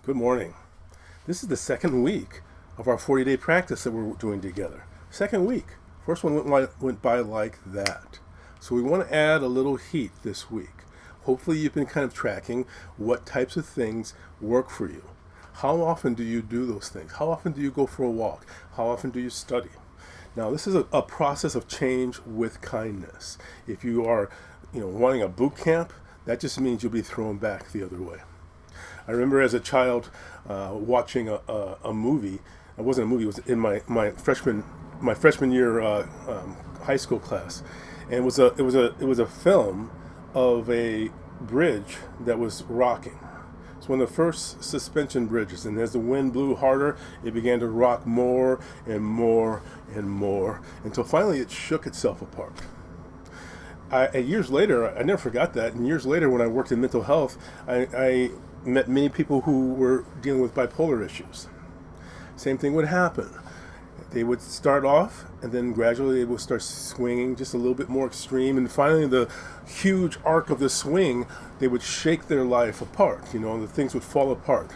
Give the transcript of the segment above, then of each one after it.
Good morning. This is the second week of our 40-day practice that we're doing together. Second week. First one went by like that. So we want to add a little heat this week. Hopefully you've been kind of tracking what types of things work for you. How often do you do those things? How often do you go for a walk? How often do you study? Now this is a process of change with kindness. If you are wanting a boot camp, that just means you'll be thrown back the other way. I remember as a child watching a movie. It wasn't a movie. It was in my freshman year high school class, and it was a film of a bridge that was rocking. It's one of the first suspension bridges, and as the wind blew harder, it began to rock more and more and more until finally it shook itself apart. Years later, I never forgot that. And years later, when I worked in mental health, I met many people who were dealing with bipolar issues. Same thing would happen. They would start off, and then gradually they would start swinging just a little bit more extreme, and finally the huge arc of the swing, they would shake their life apart. The things would fall apart.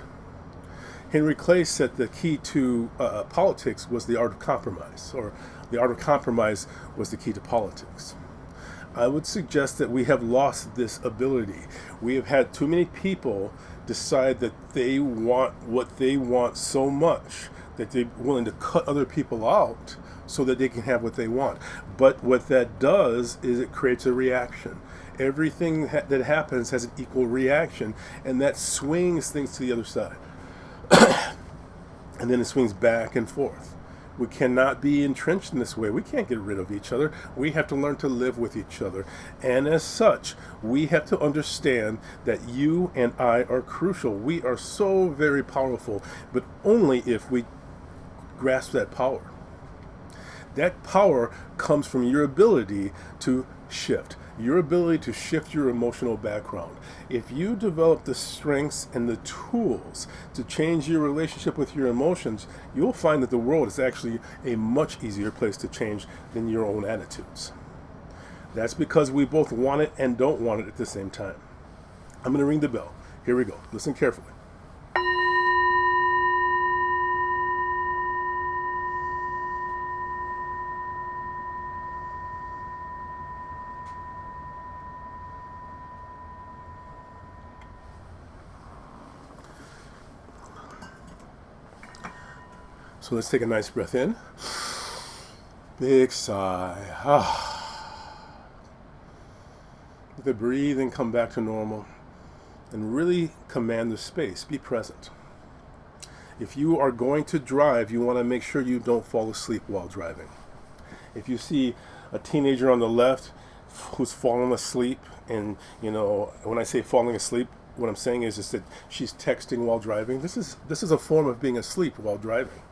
Henry Clay said the key to politics was the art of compromise, or the art of compromise was the key to politics. I would suggest that we have lost this ability. We have had too many people decide that they want what they want so much that they're willing to cut other people out so that they can have what they want. But what that does is it creates a reaction. Everything that happens has an equal reaction, and that swings things to the other side. And then it swings back and forth. We cannot be entrenched in this way. We can't get rid of each other. We have to learn to live with each other. And as such, we have to understand that you and I are crucial. We are so very powerful, but only if we grasp that power. That power comes from your ability to shift, your ability to shift your emotional background. If you develop the strengths and the tools to change your relationship with your emotions, you'll find that the world is actually a much easier place to change than your own attitudes. That's because we both want it and don't want it at the same time. I'm going to ring the bell. Here we go. Listen carefully. So let's take a nice breath in. Big sigh. Let the breathing come back to normal and really command the space. Be present. If you are going to drive, you want to make sure you don't fall asleep while driving. If you see a teenager on the left who's falling asleep, and when I say falling asleep, what I'm saying is that she's texting while driving. This is a form of being asleep while driving.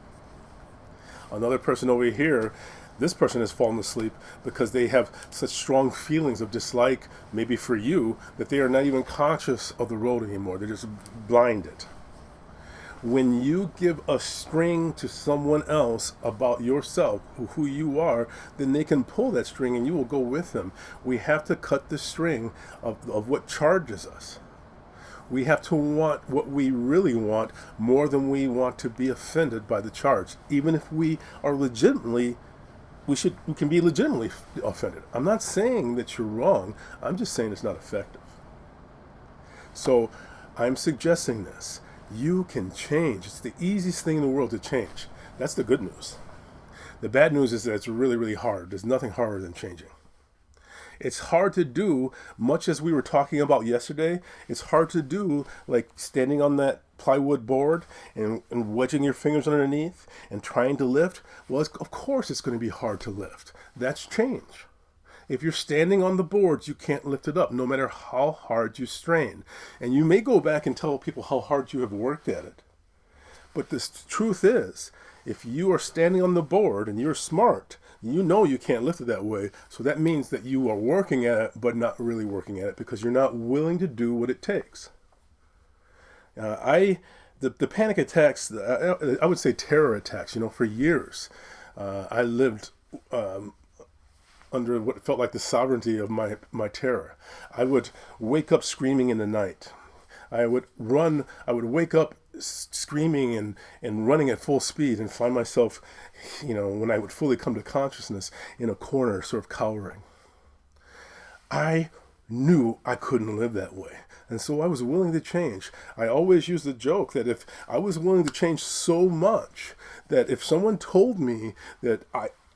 Another person over here, this person has fallen asleep because they have such strong feelings of dislike, maybe for you, that they are not even conscious of the road anymore. They're just blinded. When you give a string to someone else about yourself, who you are, then they can pull that string and you will go with them. We have to cut the string of what charges us. We have to want what we really want more than we want to be offended by the charge. Even if we are we can be legitimately offended. I'm not saying that you're wrong. I'm just saying it's not effective. So I'm suggesting this. You can change. It's the easiest thing in the world to change. That's the good news. The bad news is that it's really, really hard. There's nothing harder than changing. It's hard to do, much as we were talking about yesterday. It's hard to do, like standing on that plywood board and wedging your fingers underneath and trying to lift. Well, of course it's going to be hard to lift. That's change. If you're standing on the boards, you can't lift it up, no matter how hard you strain. And you may go back and tell people how hard you have worked at it. But the truth is, if you are standing on the board and you're smart, you know you can't lift it that way. So that means that you are working at it, but not really working at it because you're not willing to do what it takes. The panic attacks, I would say terror attacks, for years, I lived under what felt like the sovereignty of my terror. I would wake up screaming in the night. I would wake up screaming and running at full speed, and find myself, when I would fully come to consciousness, in a corner, sort of cowering. I knew I couldn't live that way. And so I was willing to change. I always use the joke that if I was willing to change so much that if someone told me that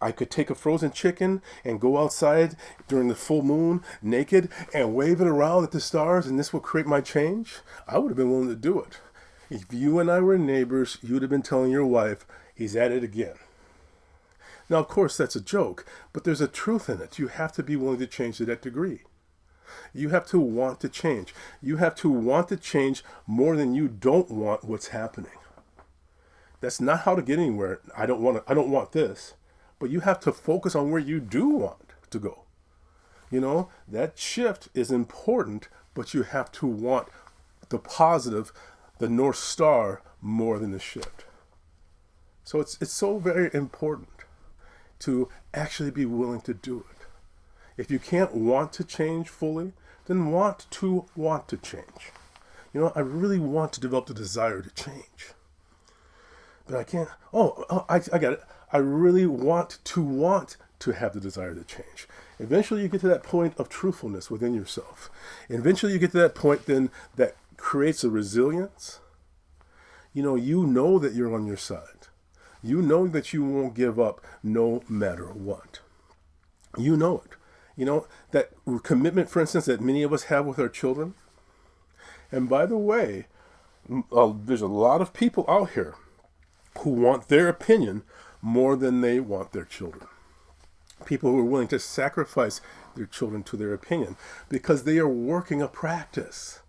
I could take a frozen chicken and go outside during the full moon naked and wave it around at the stars and this will create my change, I would have been willing to do it. If you and I were neighbors, you'd have been telling your wife, he's at it again. Now, of course, that's a joke, but there's a truth in it. You have to be willing to change to that degree. You have to want to change. You have to want to change more than you don't want what's happening. That's not how to get anywhere. I don't want this. But you have to focus on where you do want to go. That shift is important, but you have to want the positive, the North Star, more than the shift. So it's so very important to actually be willing to do it. If you can't want to change fully, then want to change. I really want to develop the desire to change. But I can't. I got it. I really want to have the desire to change. Eventually you get to that point of truthfulness within yourself. Eventually you get to that point then that creates a resilience. You know that you're on your side. You know that you won't give up no matter what. You know it. That commitment, for instance, that many of us have with our children. And by the way, there's a lot of people out here who want their opinion more than they want their children. People who are willing to sacrifice their children to their opinion because they are working a practice.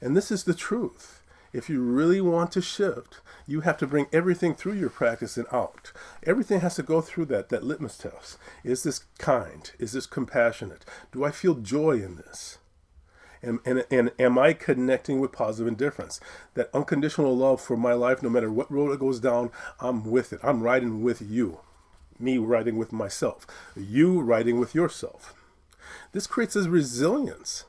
And this is the truth. If you really want to shift, you have to bring everything through your practice and out. Everything has to go through that litmus test. Is this kind? Is this compassionate? Do I feel joy in this? And am I connecting with positive indifference? That unconditional love for my life, no matter what road it goes down, I'm with it. I'm riding with you. Me riding with myself. You riding with yourself. This creates this resilience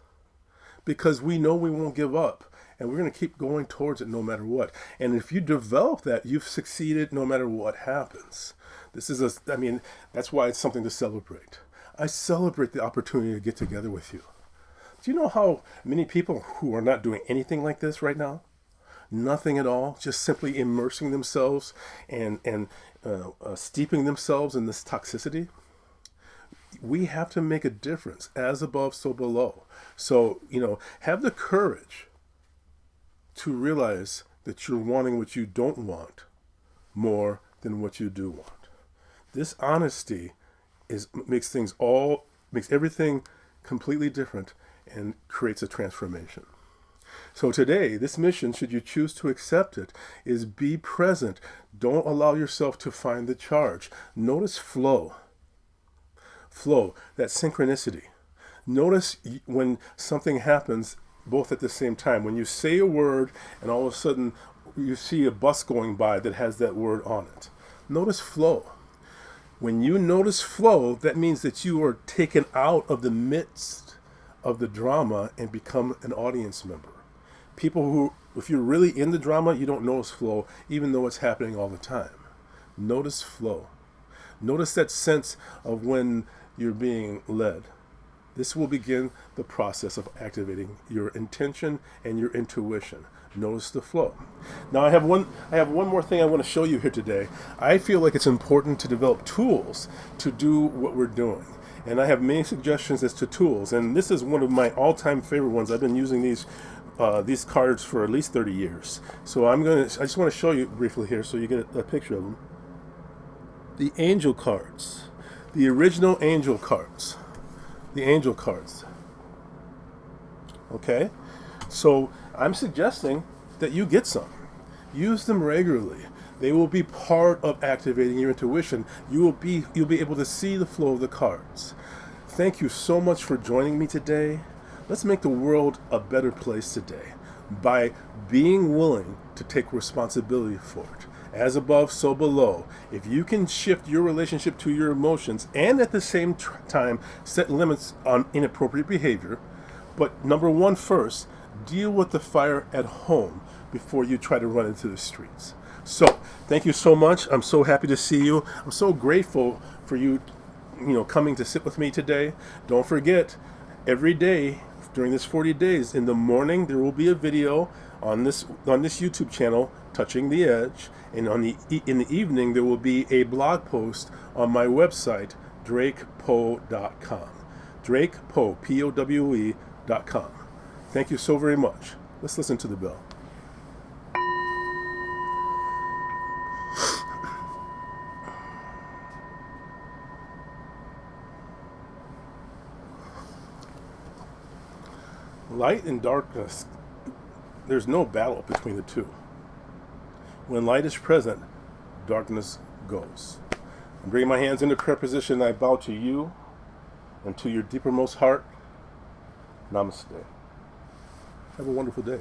because we know we won't give up. And we're going to keep going towards it no matter what. And if you develop that, you've succeeded no matter what happens. That's why it's something to celebrate. I celebrate the opportunity to get together with you. Do you know how many people who are not doing anything like this right now? Nothing at all, just simply immersing themselves and steeping themselves in this toxicity? We have to make a difference, as above, so below. So, have the courage to realize that you're wanting what you don't want more than what you do want. This honesty makes everything completely different and creates a transformation. So today, this mission, should you choose to accept it, is be present. Don't allow yourself to find the charge. Notice flow. Flow, that synchronicity. Notice when something happens both at the same time. When you say a word and all of a sudden you see a bus going by that has that word on it. Notice flow. When you notice flow, that means that you are taken out of the midst of the drama and become an audience member. People who, if you're really in the drama, you don't notice flow, even though it's happening all the time. Notice flow. Notice that sense of when you're being led. This will begin the process of activating your intention and your intuition. Notice the flow. Now I have one more thing I want to show you here today. I feel like it's important to develop tools to do what we're doing. And I have many suggestions as to tools. And this is one of my all-time favorite ones. I've been using these cards for at least 30 years. So I just want to show you briefly here so you get a picture of them. The angel cards. The original angel cards. The angel cards. Okay? So I'm suggesting that you get some. Use them regularly. They will be part of activating your intuition. You'll be able to see the flow of the cards. Thank you so much for joining me today. Let's make the world a better place today by being willing to take responsibility for it. As above, so below. If you can shift your relationship to your emotions and at the same time set limits on inappropriate behavior, but number one first, Deal with the fire at home before you try to run into the streets. So, thank you so much. I'm so happy to see you. I'm so grateful for you, coming to sit with me today. Don't forget, every day during this 40 days, in the morning there will be a video on this YouTube channel, Touching the Edge, and in the evening there will be a blog post on my website, drakepoe.com. drakepoe, P-O-W-E.com. Thank you so very much. Let's listen to the bell. Light and darkness, there's no battle between the two. When light is present, darkness goes. I'm bringing my hands into prayer position. I bow to you and to your deepermost heart. Namaste. Have a wonderful day.